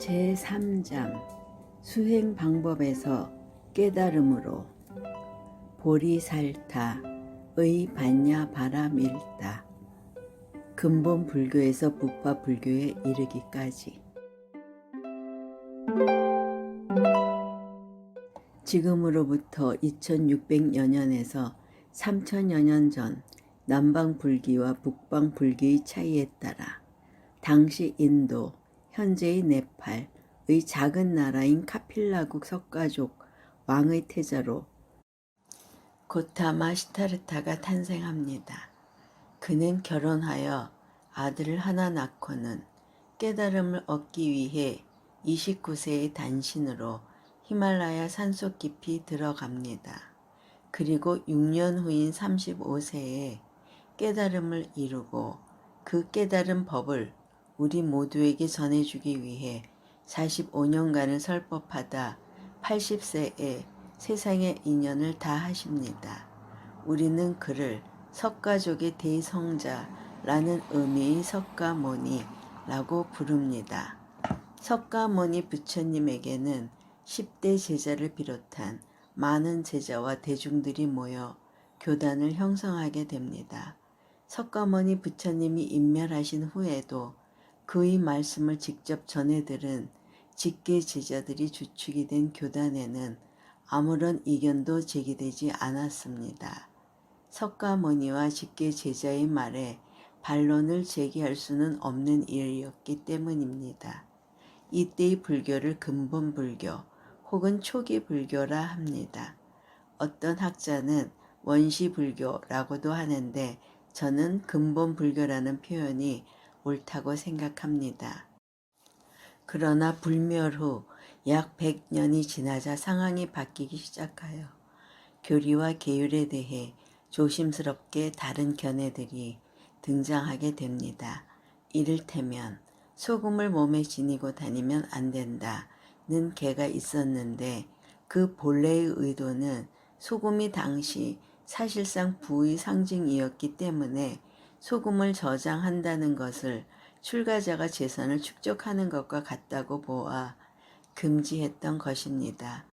제3장 수행 방법에서 깨달음으로 보리살타 의 반야바라밀다 근본 불교에서 부파 불교에 이르기까지. 지금으로부터 2600여 년에서 3000여 년 전 남방 불기와 북방 불기의 차이에 따라 당시 인도, 현재의 네팔의 작은 나라인 카필라국 석가족 왕의 태자로 고타마 시타르타가 탄생합니다. 그는 결혼하여 아들을 하나 낳고는 깨달음을 얻기 위해 29세의 단신으로 히말라야 산속 깊이 들어갑니다. 그리고 6년 후인 35세에 깨달음을 이루고 그 깨달은 법을 우리 모두에게 전해주기 위해 45년간을 설법하다 80세에 세상의 인연을 다하십니다. 우리는 그를 석가족의 대성자라는 의미의 석가모니라고 부릅니다. 석가모니 부처님에게는 10대 제자를 비롯한 많은 제자와 대중들이 모여 교단을 형성하게 됩니다. 석가모니 부처님이 인멸하신 후에도 그의 말씀을 직접 전해들은 직계 제자들이 주축이 된 교단에는 아무런 이견도 제기되지 않았습니다. 석가모니와 직계 제자의 말에 반론을 제기할 수는 없는 일이었기 때문입니다. 이때의 불교를 근본 불교 혹은 초기 불교라 합니다. 어떤 학자는 원시 불교라고도 하는데 저는 근본 불교라는 표현이 옳다고 생각합니다. 그러나 불멸 후 약 100년이 지나자 상황이 바뀌기 시작하여 교리와 계율에 대해 조심스럽게 다른 견해들이 등장하게 됩니다. 이를테면 소금을 몸에 지니고 다니면 안 된다는 개가 있었는데 그 본래의 의도는 소금이 당시 사실상 부의 상징이었기 때문에 소금을 저장한다는 것을 출가자가 재산을 축적하는 것과 같다고 보아 금지했던 것입니다.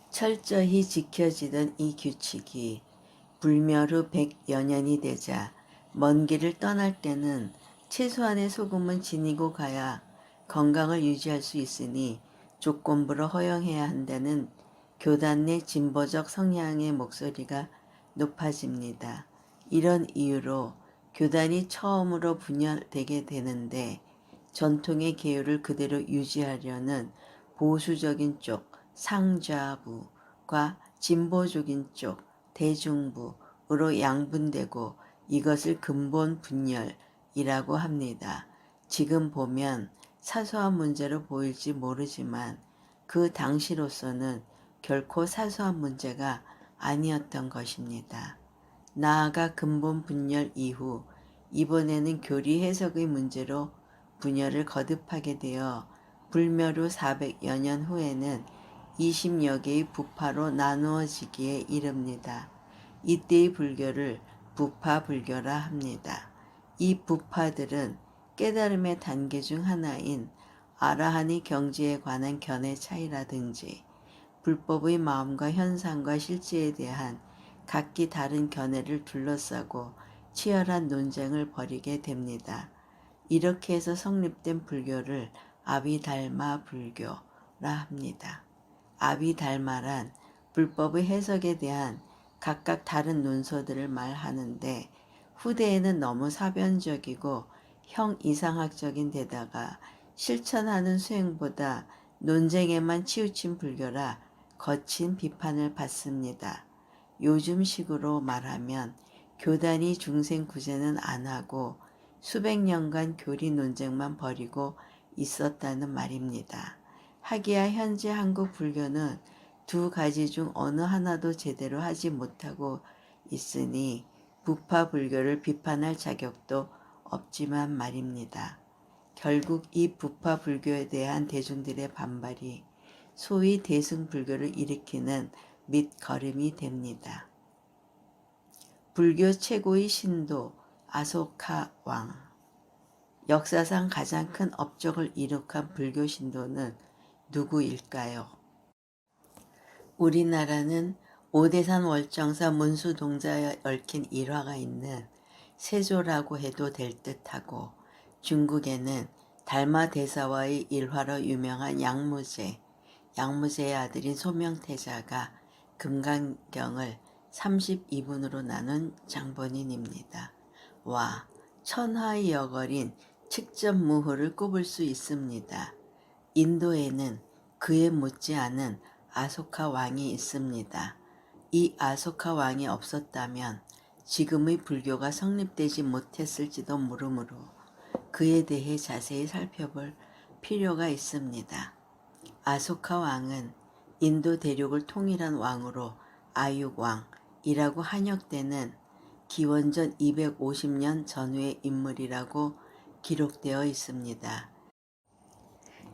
철저히 지켜지던 이 규칙이 불멸 후 100여 년이 되자 먼 길을 떠날 때는 최소한의 소금은 지니고 가야 건강을 유지할 수 있으니 조건부로 허용해야 한다는 교단 내 진보적 성향의 목소리가 높아집니다. 이런 이유로 교단이 처음으로 분열되게 되는데 전통의 계율을 그대로 유지하려는 보수적인 쪽 상좌부과 진보적인 쪽 대중부로 양분되고 이것을 근본 분열이라고 합니다. 지금 보면 사소한 문제로 보일지 모르지만 그 당시로서는 결코 사소한 문제가 아니었던 것입니다. 나아가 근본 분열 이후 이번에는 교리 해석의 문제로 분열을 거듭하게 되어 불멸 후 400여 년 후에는 20여 개의 부파로 나누어지기에 이릅니다. 이때의 불교를 부파 불교라 합니다. 이 부파들은 깨달음의 단계 중 하나인 아라한의 경지에 관한 견해 차이라든지 불법의 마음과 현상과 실제에 대한 각기 다른 견해를 둘러싸고 치열한 논쟁을 벌이게 됩니다. 이렇게 해서 성립된 불교를 아비달마 불교라 합니다. 아비달마란 불법의 해석에 대한 각각 다른 논서들을 말하는데 후대에는 너무 사변적이고 형이상학적인 데다가 실천하는 수행보다 논쟁에만 치우친 불교라 거친 비판을 받습니다. 요즘식으로 말하면 교단이 중생 구제는 안 하고 수백 년간 교리 논쟁만 벌이고 있었다는 말입니다. 하기야 현재 한국 불교는 두 가지 중 어느 하나도 제대로 하지 못하고 있으니 부파 불교를 비판할 자격도 없지만 말입니다. 결국 이 부파 불교에 대한 대중들의 반발이 소위 대승불교를 일으키는 밑거름이 됩니다. 불교 최고의 신도 아소카 왕 역사상 가장 큰 업적을 이룩한 불교 신도는 누구일까요? 우리나라는 오대산 월정사 문수동자에 얽힌 일화가 있는 세조라고 해도 될 듯하고, 중국에는 달마대사와의 일화로 유명한 양무제의 아들인 소명태자가 금강경을 32분으로 나눈 장본인입니다. 와, 천하의 여걸인 칙전무후를 꼽을 수 있습니다. 인도에는 그에 못지않은 아소카 왕이 있습니다. 이 아소카 왕이 없었다면 지금의 불교가 성립되지 못했을지도 모르므로 그에 대해 자세히 살펴볼 필요가 있습니다. 아소카 왕은 인도 대륙을 통일한 왕으로 아육왕이라고 한역되는 기원전 250년 전후의 인물이라고 기록되어 있습니다.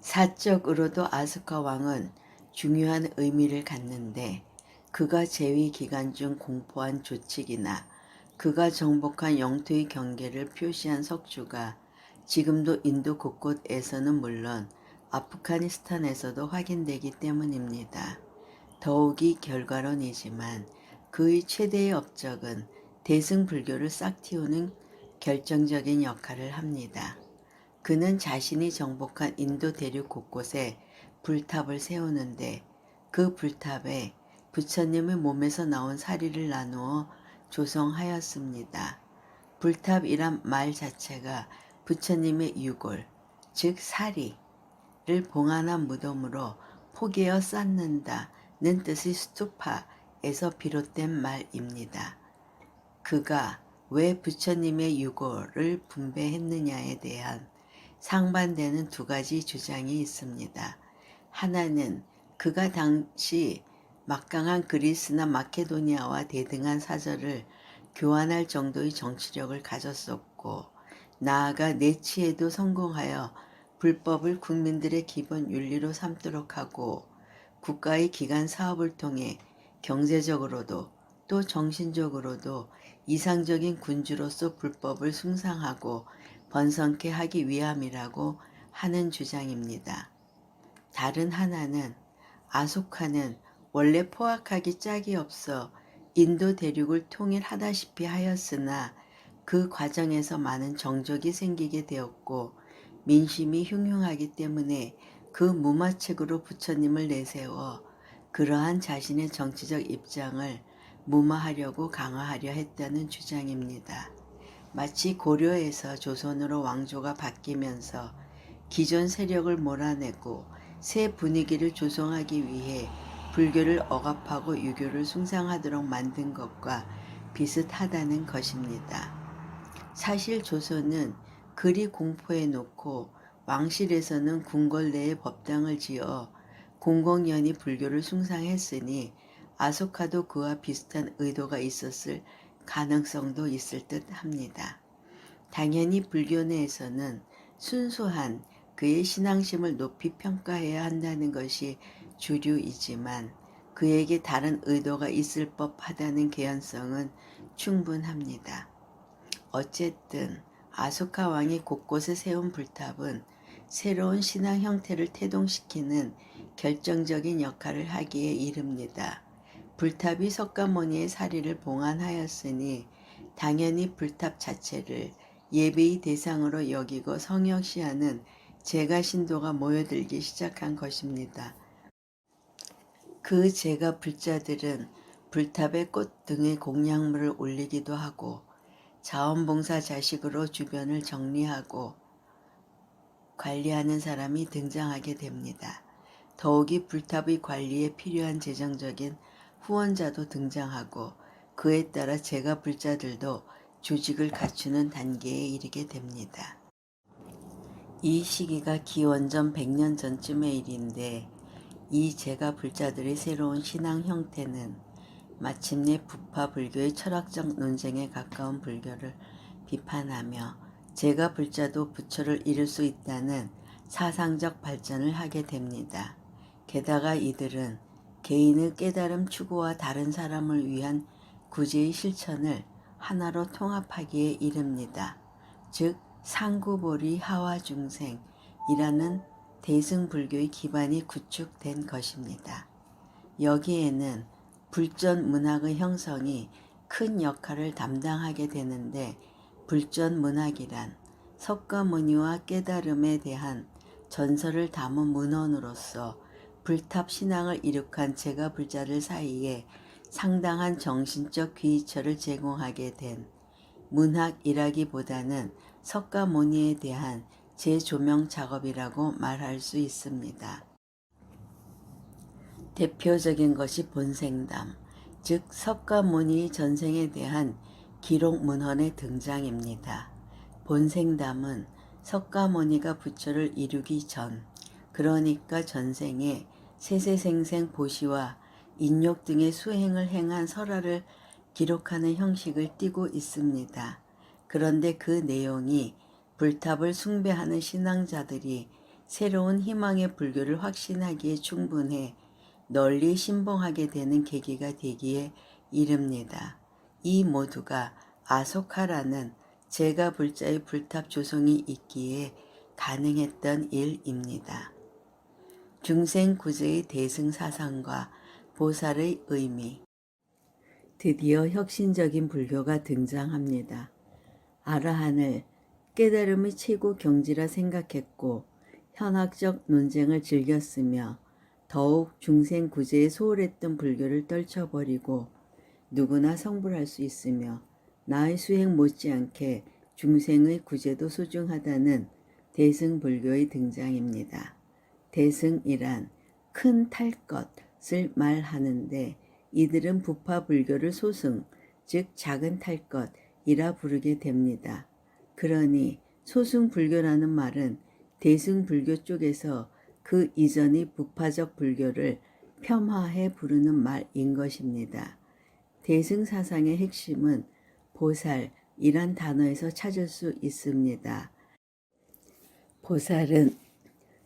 사적으로도 아소카 왕은 중요한 의미를 갖는데, 그가 재위 기간 중 공포한 조칙이나 그가 정복한 영토의 경계를 표시한 석주가 지금도 인도 곳곳에서는 물론 아프가니스탄에서도 확인되기 때문입니다. 더욱이 결과론이지만 그의 최대의 업적은 대승불교를 싹 틔우는 결정적인 역할을 합니다. 그는 자신이 정복한 인도 대륙 곳곳에 불탑을 세우는데, 그 불탑에 부처님의 몸에서 나온 사리를 나누어 조성하였습니다. 불탑이란 말 자체가 부처님의 유골, 즉 사리를 봉안한 무덤으로 포개어 쌓는다는 뜻의 스투파에서 비롯된 말입니다. 그가 왜 부처님의 유골을 분배했느냐에 대한 상반되는 두 가지 주장이 있습니다. 하나는 그가 당시 막강한 그리스나 마케도니아와 대등한 사절을 교환할 정도의 정치력을 가졌었고, 나아가 내치에도 성공하여 불법을 국민들의 기본 윤리로 삼도록 하고, 국가의 기간 사업을 통해 경제적으로도 또 정신적으로도 이상적인 군주로서 불법을 숭상하고 번성케 하기 위함이라고 하는 주장입니다. 다른 하나는 아소카는 원래 포악하기 짝이 없어 인도 대륙을 통일하다시피 하였으나 그 과정에서 많은 정적이 생기게 되었고 민심이 흉흉하기 때문에 그 무마책으로 부처님을 내세워 그러한 자신의 정치적 입장을 무마하려고 강화하려 했다는 주장입니다. 마치 고려에서 조선으로 왕조가 바뀌면서 기존 세력을 몰아내고 새 분위기를 조성하기 위해 불교를 억압하고 유교를 숭상하도록 만든 것과 비슷하다는 것입니다. 사실 조선은 그리 공포해 놓고 왕실에서는 궁궐 내에 법당을 지어 공공연히 불교를 숭상했으니 아소카도 그와 비슷한 의도가 있었을 가능성도 있을 듯 합니다. 당연히 불교 내에서는 순수한 그의 신앙심을 높이 평가해야 한다는 것이 주류이지만 그에게 다른 의도가 있을 법하다는 개연성은 충분합니다. 어쨌든 아소카 왕이 곳곳에 세운 불탑은 새로운 신앙 형태를 태동시키는 결정적인 역할을 하기에 이릅니다. 불탑이 석가모니의 사리를 봉안하였으니 당연히 불탑 자체를 예배의 대상으로 여기고 성역시하는 제가신도가 모여들기 시작한 것입니다. 그 제가 불자들은 불탑에 꽃 등의 공양물을 올리기도 하고 자원봉사 자식으로 주변을 정리하고 관리하는 사람이 등장하게 됩니다. 더욱이 불탑의 관리에 필요한 재정적인 후원자도 등장하고 그에 따라 제가 불자들도 조직을 갖추는 단계에 이르게 됩니다. 이 시기가 기원전 100년 전쯤의 일인데, 이 제가 불자들의 새로운 신앙 형태는 마침내 부파 불교의 철학적 논쟁에 가까운 불교를 비판하며 제가 불자도 부처를 이룰 수 있다는 사상적 발전을 하게 됩니다. 게다가 이들은 개인의 깨달음 추구와 다른 사람을 위한 구제의 실천을 하나로 통합하기에 이릅니다. 즉 상구보리 하와중생이라는 대승불교의 기반이 구축된 것입니다. 여기에는 불전 문학의 형성이 큰 역할을 담당하게 되는데, 불전 문학이란 석가모니와 깨달음에 대한 전설을 담은 문헌으로서 불탑 신앙을 이룩한 제가불자들 사이에 상당한 정신적 귀처를 제공하게 된 문학이라기보다는 석가모니에 대한 재조명 작업이라고 말할 수 있습니다. 대표적인 것이 본생담, 즉 석가모니의 전생에 대한 기록 문헌의 등장입니다. 본생담은 석가모니가 부처를 이루기 전, 그러니까 전생에 세세생생 보시와 인욕 등의 수행을 행한 설화를 기록하는 형식을 띠고 있습니다. 그런데 그 내용이 불탑을 숭배하는 신앙자들이 새로운 희망의 불교를 확신하기에 충분해 널리 신봉하게 되는 계기가 되기에 이릅니다. 이 모두가 아소카라는 제가불자의 불탑 조성이 있기에 가능했던 일입니다. 중생구제의 대승사상과 보살의 의미. 드디어 혁신적인 불교가 등장합니다. 아라한을 깨달음의 최고 경지라 생각했고 현학적 논쟁을 즐겼으며 더욱 중생구제에 소홀했던 불교를 떨쳐버리고 누구나 성불할 수 있으며 나의 수행 못지않게 중생의 구제도 소중하다는 대승불교의 등장입니다. 대승이란 큰 탈 것을 말하는데, 이들은 부파불교를 소승, 즉 작은 탈 것이라 부르게 됩니다. 그러니 소승불교라는 말은 대승불교 쪽에서 그 이전의 부파적 불교를 폄하해 부르는 말인 것입니다. 대승사상의 핵심은 보살이란 단어에서 찾을 수 있습니다. 보살은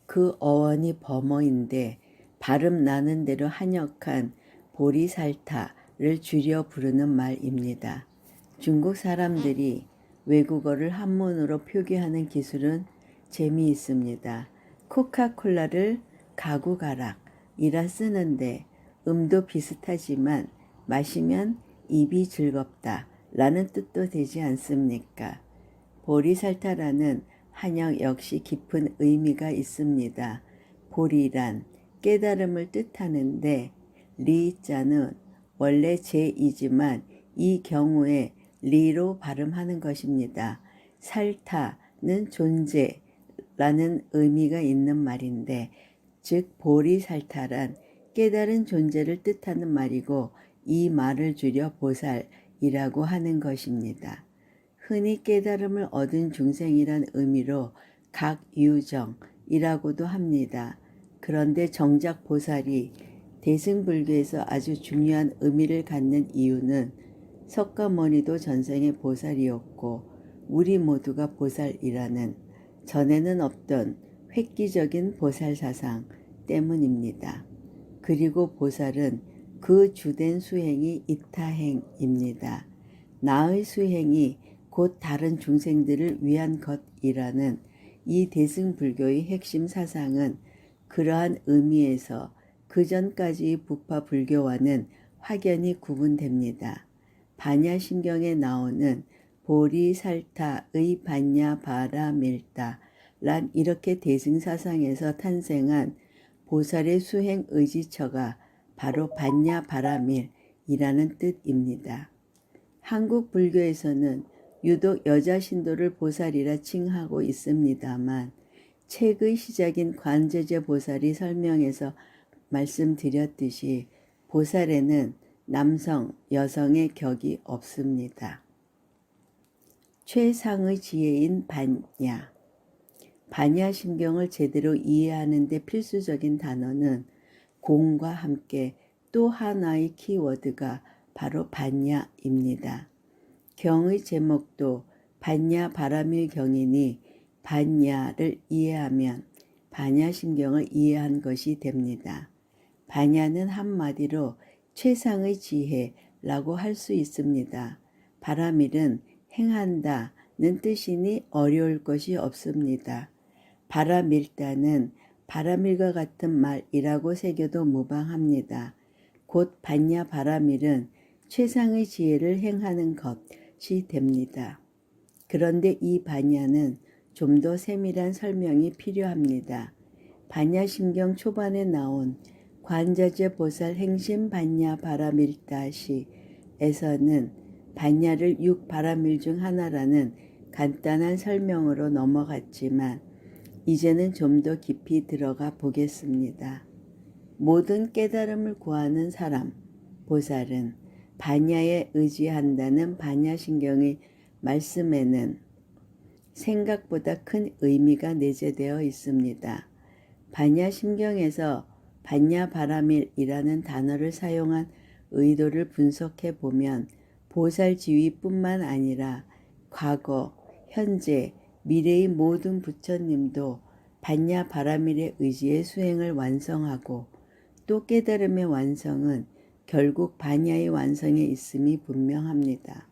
그 어원이 범어인데 발음 나는 대로 한역한 보리살타를 줄여 부르는 말입니다. 중국 사람들이 외국어를 한문으로 표기하는 기술은 재미있습니다. 코카콜라를 가구가락이라 쓰는데 음도 비슷하지만 마시면 입이 즐겁다 라는 뜻도 되지 않습니까? 보리살타라는 한역 역시 깊은 의미가 있습니다. 보리란 깨달음을 뜻하는데 리자는 원래 제이지만 이 경우에 리로 발음하는 것입니다. 살타는 존재라는 의미가 있는 말인데, 즉 보리살타란 깨달은 존재를 뜻하는 말이고 이 말을 줄여 보살이라고 하는 것입니다. 흔히 깨달음을 얻은 중생이란 의미로 각유정이라고도 합니다. 그런데 정작 보살이 대승불교에서 아주 중요한 의미를 갖는 이유는 석가모니도 전생의 보살이었고 우리 모두가 보살이라는 전에는 없던 획기적인 보살사상 때문입니다. 그리고 보살은 그 주된 수행이 이타행입니다. 나의 수행이 곧 다른 중생들을 위한 것이라는 이 대승불교의 핵심 사상은 그러한 의미에서 그전까지의 부파 불교와는 확연히 구분됩니다. 반야심경에 나오는 보리살타의 반야바라밀다란 이렇게 대승사상에서 탄생한 보살의 수행 의지처가 바로 반야바라밀이라는 뜻입니다. 한국 불교에서는 유독 여자 신도를 보살이라 칭하고 있습니다만 책의 시작인 관제제 보살이 설명해서 말씀드렸듯이 보살에는 남성, 여성의 격이 없습니다. 최상의 지혜인 반야. 반야심경을 제대로 이해하는 데 필수적인 단어는 공과 함께 또 하나의 키워드가 바로 반야입니다. 경의 제목도 반야바라밀 경이니 반야를 이해하면 반야심경을 이해한 것이 됩니다. 반야는 한마디로 최상의 지혜라고 할 수 있습니다. 바라밀은 행한다는 뜻이니 어려울 것이 없습니다. 바라밀다는 바라밀과 같은 말이라고 새겨도 무방합니다. 곧 반야 바라밀은 최상의 지혜를 행하는 것이 됩니다. 그런데 이 반야는 좀 더 세밀한 설명이 필요합니다. 반야심경 초반에 나온 관자재 보살 행심 반야 바라밀다시에서는 반야를 6바라밀 중 하나라는 간단한 설명으로 넘어갔지만 이제는 좀 더 깊이 들어가 보겠습니다. 모든 깨달음을 구하는 사람, 보살은 반야에 의지한다는 반야심경의 말씀에는 생각보다 큰 의미가 내재되어 있습니다. 반야심경에서 반야바라밀이라는 단어를 사용한 의도를 분석해 보면 보살지위뿐만 아니라 과거, 현재, 미래의 모든 부처님도 반야바라밀의 의지의 수행을 완성하고 또 깨달음의 완성은 결국 반야의 완성에 있음이 분명합니다.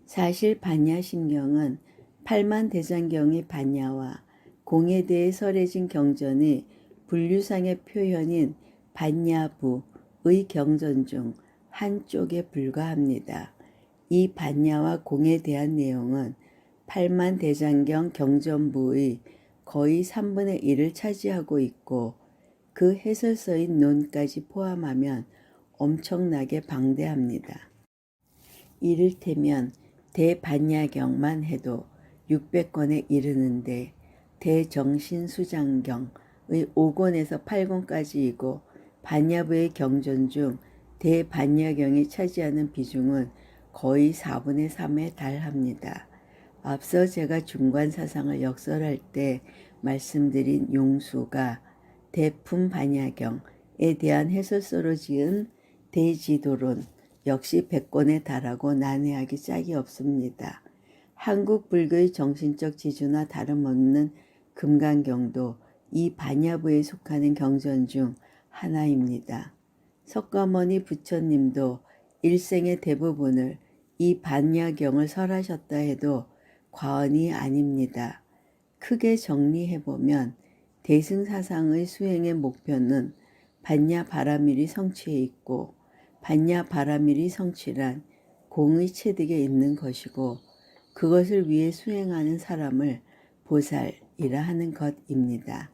사실 반야심경은 팔만대장경의 반야와 공에 대해 설해진 경전의 분류상의 표현인 반야부의 경전 중 한쪽에 불과합니다. 이 반야와 공에 대한 내용은 팔만대장경 경전부의 거의 3분의 1을 차지하고 있고 그 해설서인 논까지 포함하면 엄청나게 방대합니다. 이를테면 대반야경만 해도 600권에 이르는데 대정신수장경의 5권에서 8권까지이고 반야부의 경전 중 대반야경이 차지하는 비중은 거의 4분의 3에 달합니다. 앞서 제가 중관사상을 역설할 때 말씀드린 용수가 대품반야경에 대한 해설서로 지은 대지도론 역시 100권에 달하고 난해하기 짝이 없습니다. 한국 불교의 정신적 지주나 다름없는 금강경도 이 반야부에 속하는 경전 중 하나입니다. 석가모니 부처님도 일생의 대부분을 이 반야경을 설하셨다 해도 과언이 아닙니다. 크게 정리해보면 대승사상의 수행의 목표는 반야바라밀이 성취해 있고 반야바라밀이 성취란 공의 체득에 있는 것이고 그것을 위해 수행하는 사람을 보살이라 하는 것입니다.